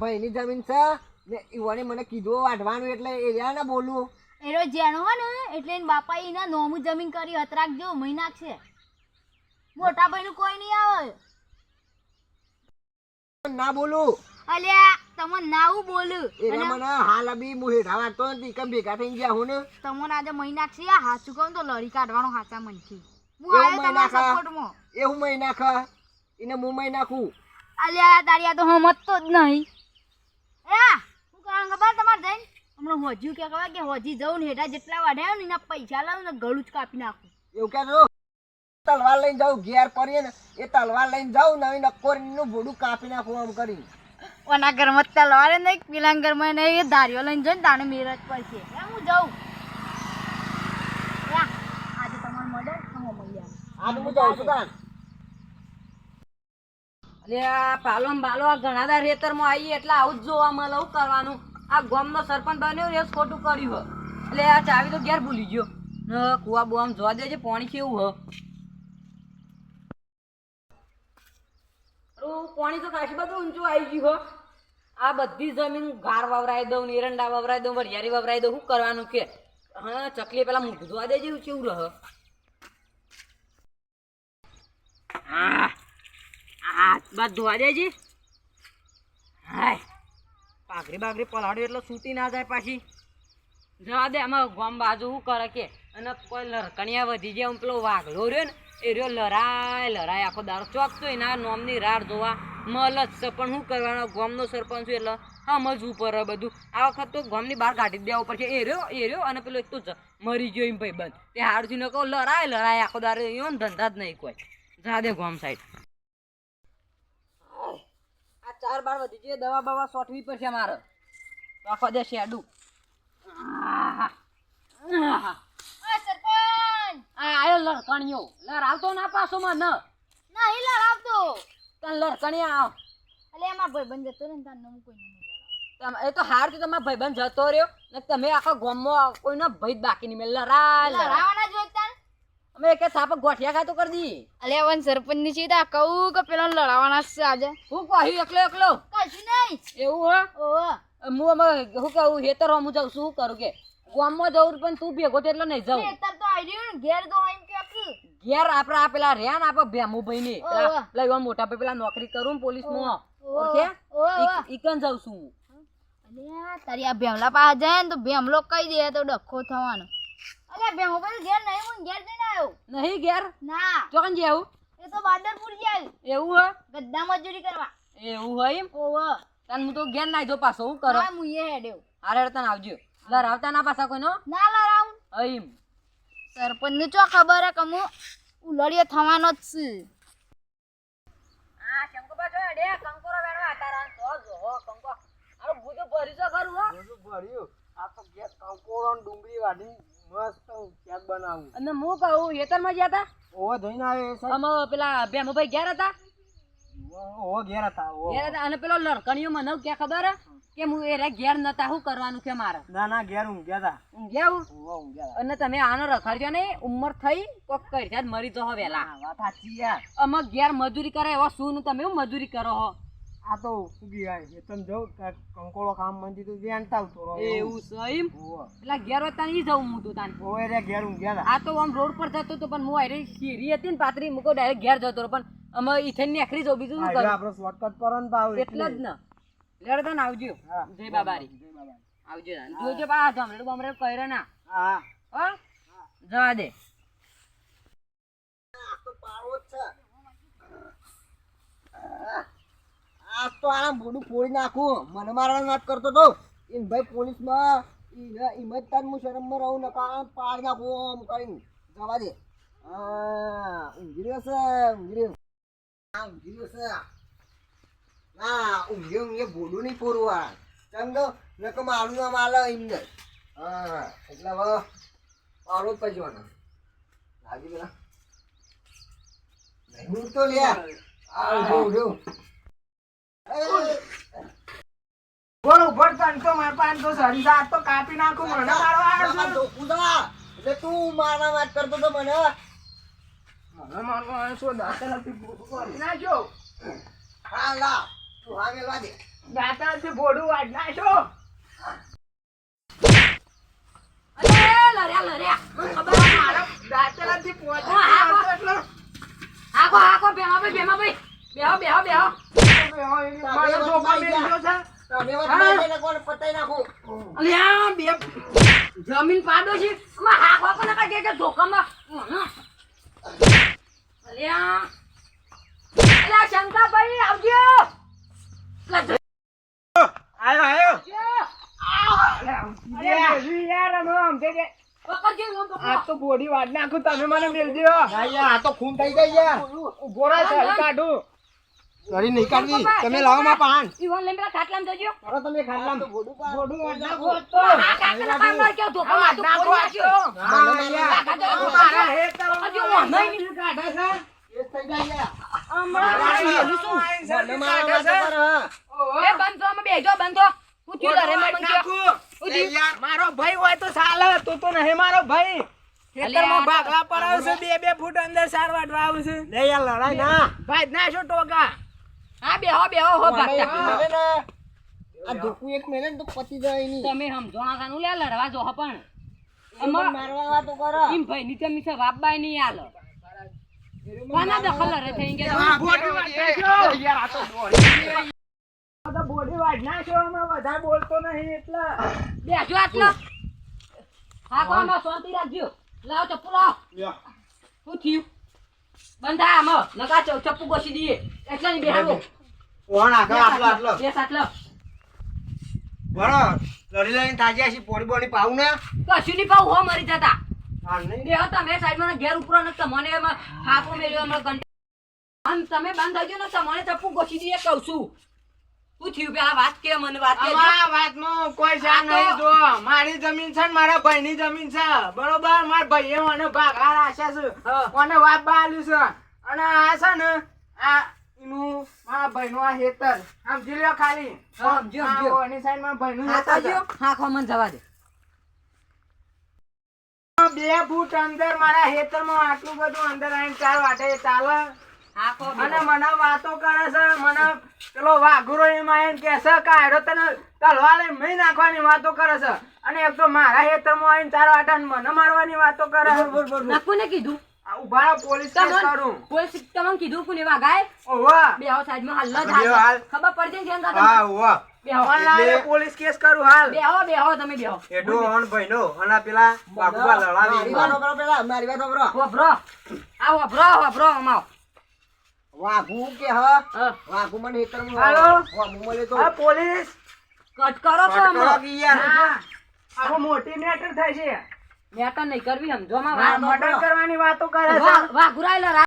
ભાઈની જમીન છે ને ઈવોને મને કીધું વાઢવાનું એટલે એરિયા ને બોલું એરો જેનો હે ને એટલે એન બાપા એના નોમું જમીન કરી હતરાક જો મહિના છે મોટા ભાઈનું કોઈ નહીં આવે ના બોલું અલ્યા તમને નાવું બોલું એના મને હાલ અબી હું હેઠા વાળતો નથી કેમ ભેગા થઈ ગયા હું ને તમને આજે મહિના છે આ હાચું કહું તો લડી કાઢવાનો હાચા મનથી હું એવું આવ્યો મહિના તમારા ખા સપોર્ટમાં એવું મહિના ખા એને હું મહિના ખું અલ્યા તારી આ તો હમતો જ નહીં એ હું કારણ ખબર તમારે જઈને હમણાં હોજ્યું કે ખબર કે હોજી જવું ને હેઠા જેટલા વાઢ્યા ને એના પૈસા લાવું ને ગળું જ કાપી નાખું એવું કે તલવાર લઈને જાઉં ઘેર પડીએ ને એ તલવાર લઈને જાઉં નવી નક્કોરીનું ભોડું કાપી નાખું આમ કરી ઓના ઘરમાં તલવારે નહીં પેલા ઘરમાં નહીં એ ધારીઓ લઈને જઈને તાને મેરજ પડશે હું જાઉં આજે તમારે મળે આજે હું જાઉં છું તાન અલ્યા પાલો ને બાલો આ ઘણા રેતરમાં આવીએ એટલે આવું જ જોવા મળે શું કરવાનું આ ગામનો સરપંચ બન્યો એ જ ખોટું કર્યું હ એટલે આ ચાવી તો ઘેર ભૂલી ગયો ને કુવા બુઆમ જોવા દેજે પાણી કેવું હ પાણી તો ખાસી બધું ઊંચું આવી ગયું હો આ બધી જમીન ઘાર વવરાઈ દઉં ને એરંડા વવરાઈ દઉં વરિયાળી વવરાઈ દઉં શું કરવાનું કે હા ચકલી પેલા મૂઠું જોવા દેજે કેવું રહ હા હા બસ ધોવા દેજે હાય પાઘડી બાઘડી પલાડ્યું એટલે સૂટી ના જાય પાછી જવા દે આમાં ગામ બાજુ શું કરે કે અને કોઈ લરકણિયા વધી જાય પેલો વાઘડો રહ્યો ને એ રહ્યો લરાય આખો દારો ચોકતો એના નોમની રાડ જોવા મલ જ છે પણ શું કરવાનો ગામનો સરપંચ એટલે સમજવું પડે બધું આ વખત તો ગામની બહાર કાઢી દેવા પડશે એ રહ્યો અને પેલો એક તો મરી ગયો એમ ભાઈ બંધ તે હારથી ન કહો લરાય આખો દારો એવો ને ધંધા જ નહીં કોઈ જા દે ગામ સાઈડ આ 4 બાર વધી જાય દવા બવા સોટવી પડશે મારે તો આખો દે શેડું આયો લડકણીયો લર આવતો ના પાછો માં ન નહીં લડાવતો તને લડકણીયા આવ અલે એમાં ભાઈબંધ જતો ને તાર નમ કોઈ નહીં એ તો હાર થી તમારા ભાઈબંધ જતો રહ્યો ને તમે આખા ગામમાં કોઈનો ભઈ બાકી નહીં મેં લડાવવાના જોઈતા અમે એક સાપક ગોઠિયા ખાતો કરી દી અલે વન સરપંચ ની સીધા કહું કે પેલો લડાવવાના છે આજે હું કહ્યું એકલો કશું નહીં એવું હો હું અમે શું કહું હેતર હું જાઉં શું કરું કે ગામમાં જવું પણ તું ભેગો તો એટલે નહીં જાઉં ખેતર તો આવી રહ્યું ને ઘેર તો આવીને કે ઘેર આપડે આ પેલા રહ્યા ને આપડે ભેમુભાઈ ને પેલા મોટા ભાઈ પેલા નોકરી કરું પોલીસ માં ઓળખે ઈકન જાઉં છું અલે તારી આ ભેમલા પાસે જાય ને તો ભેમલો કહી દે તો ડખો થવાનો અલે ભેમો પર ઘેર નહીં હું ઘેર જઈને આવ્યો નહીં ઘેર ના ચોકન જેવું એ તો બાદરપુર જાય એવું હે ગદ્દા મજૂરી કરવા એવું હોય એમ ઓવ તને હું તો ઘેર નાઈ જો પાછો હું કરો હા હું એ હેડ્યો હારે તને આવજો લર આવતા ના પાછા કોઈનો ના લડાવું એમ સરપંચ ને ચો ખબર હે કે હું ઉલડીએ થવાનો જ છે આ શંકુબા જો ડે કંકોરો વેણવા આતારા તો જો કંકો આરો બુધો ભરી જો કરું હો બધું ભર્યું આ તો ગેસ કંકોરો ને ડુંગળી વાઢી મસ્ત કેક બનાવું અને હું કહું હેતરમાં ગયા હતા ઓવા ધોઈને આવે છે અમે પેલા ભેમુભાઈ ઘેર હતા ઓવા ઘેર હતા ઘેર હતા અને પેલો લડકણીઓ મને કે ખબર હે કે હું એ ઘેર નતા શું કરવાનું કે મારે ના ઘેર ઊંઘ્યા હતા ઊંઘ્યા ઓવા ઊંઘ્યા અને તમે આનો રખડજો ને ઉંમર થઈ કોક કરી ત્યાં મરી જહો વેલા વાત સાચી યાર અમે ઘેર મજૂરી કરે એવો શું તમે હું મજૂરી કરો હો આ તો ઉગી આવી તમ જો કંકોળો કામ મંદી તો વેણતા આવતો એવું છે એમ ઓવા પેલા ઘેર હોય તાને ઈ જવું હું તો તાને ઓવે રે ઘેર ઊંઘ્યા હતા આ તો આમ રોડ પર જતો તો પણ હું આરે શેરી હતી ને પાતરી મૂકો ડાયરેક્ટ ઘેર જતો પણ અમે ઈથેન નીકળી જાવ બીજું શું કરું આપણે શોર્ટકટ પર ન પાવ એટલે જ ને લેડો તને આવજો જય બાબારી આવજો જોજો બા જમરેડ બમરેડ કઈરે ના હા હો જવા દે આ તો પાવો જ છે આ તો આમ બોડું ફોડી નાખું મને મારવા વાત કરતો તો ઈન ભાઈ પોલીસમાં હિંમત તાન હું શરમમાં રહું ને કામ પાડી નાખું આમ કરીને જવા દે હા ઊંઘી રહ્યો છે હા ઊંઘી રહ્યો છે ના ઊંઘે બોડું નહીં પૂરું આ ચંદો નકો મારું ના માલે એમને હા એટલે હવે પાડો જ પજવાનો લાગી પેલા નહીં તો લે આ ઉડ્યો બોલો ભરતા તો માર પાન તો સરી દાત તો કાપી નાખું મને મારવા આવે છે ઉદા એટલે તું મારા વાત કરતો તો મને મારવા આવે છો દાત નથી નાખ્યો હા લા તું હા મેલવા દે દાંતણથી ભોડું વાઢ નાખ્યો. અરે લર્યા મને ખબર છે. મારા દાંતણથી પહોંચી હા, હા. ગયો એટલો. હાકો ભેમાભાઈ બેહો. મારો ધોકા મેલ્યો છે. તમે વાત હા. મારી ને કોણ પતાઈ નાખું. અલ્યા બે જમીન પાડો છે આમાં હાકવા કોને કાઢે કે ધોકામાં અલ્યા શંકાભાઈ આવજો આયો. અરે મેલ્યું યાર, અમે સમજે કે પકડજો આ તો બોડી વાઢ નાખું, તમે મને મેલજો. ના યાર, આ તો ખૂન થઈ જાય યાર. ઉભો રહો, સરી કાઢું. સરી નહીં કાઢવી. તમે લાવો માં પાન. ઈવન લઈને પેલા ખાટલામાં જજો કરો તમે ખાટલામ. ભોડું વાઢ નાખો તો. આ કાકાના કામમાં કેવો ધોકામાં તો ફોડી નાખ્યો મારા હેતર પકડજો નહીં કાઢે છે. કેસ થઈ જાય યાર. મને મને મારવા તો કર, હા. એ બંધ થો અમે બેજો બંધ થો હું થયું તારે મેં મંગ્યો મારો ભાઈ હોય તો ચાલે, તું તો નહીં મારો ભાઈ. ખેતરમાં ભાગલા પડાવ છે, 2 ફૂટ અંદર સાર વાટવા આવું છે. લે યાર, લડાઈ ના. ભાઈ ના શું ટોકા. હા બેહો હો મને ભાગતા એક મેલે ને, આ ધોકું એક મેલે ને તો પતી જાય નહીં. તમે સમજોણા કાનું લે લડવા જો પણ એ પણ મારવા વાતો કર. ઈમ ભાઈ નીચે મીસે વાપબાય નહીં આલ કોના દખલ રે થઈ કે બોડી વાટ નાખ્યો. યાર આ તો બોડી વાટ નાખ્યો, અમે વધારે બોલતો નહીં એટલે. બેજો આટલો હા કોમાં શાંતિ રાખજો લાવ ચપ્પુ લાવ શું થયું બંધા આમ લગા ચપ્પુ ઘસી દઈએ એટલે નહીં બેહાડો કોણ આગળ આટલો આટલો. બેસ આટલો બરો, લડી લડીને થાક્યા છીએ, પોણી બોણી પાવું ને. કશું નહીં પાવ હો મરી જતા હા, નહીં. બેહો તમે સાઈડમાં ઘેર ઉપર ને તમને એમાં હાપો મેલ્યો હમણાં ઘંટી અને તમે બંધ થઈ ગયો ને તમને ચપ્પુ ઘસી દઈએ કહું છું શું થયું પેલા વાત કે મને વાત કે અમારા વાતમાં કોઈ છે નહીં. જો મારી જમીન છે ને મારા ભાઈની જમીન છે, બરોબર. મારા ભાઈએ મને ભાગા રાખ્યા છે, મને વાપ બાલ્યું છે. અને આ છે ને આ એનું મારા ભાઈનું આ હેતર સમજી લ્યો ખાલી. સમજ્યો. આ ઓની સાઈડ મારા ભાઈનું હા હેતર છે. તાજો હા ખો મને જવા દે 2 ફૂટ અંદર મારા હેતરમાં આટલું બધું અંદર આવીને 4 વાટે ચાલે. હા ખો અને મને વાતો કરે છે, મને પેલો વાઘુરો એમ આવીને કે છે કે આયરો તને તલવાર લઈને મહી નાખવાની વાતો કરે છે. અને એક તો મારા હેતરમાં આવીને 4 વાટા ને મને મારવાની વાતો કરે છે. નાખુને કીધું આ ઉભા રહો, પોલીસ કેસ કરું. પોલીસ તમને કીધું કોને વાગાય ઓવા બેહો સાઈડમાં હાલ જ બેહો હાલ. ખબર પડી જાય ને હા, ઉવા. બેહો ઓનલાઈન પોલીસ કેસ કરું હાલ. બેહો તમે બેહો હેડો ઓન ભાઈનો અને પેલા બાબુબા લડાવી. મારી વાતો કરો પેલા, મારી વાતો કરો. વભરો વભરો અમાવ વાઘુ કે હ હા વાઘુ મને હેતરમાં હાલો. વાઘુ મળે તો આ પોલીસ કટ કરો તો કટ કરો કે યાર. હા, આમાં મોટી મેટર થાય છે. મેટર નહીં કરવી સમજો માં મર્ડર કરવાની વાતો કરે છે. વાઘુરાયેલા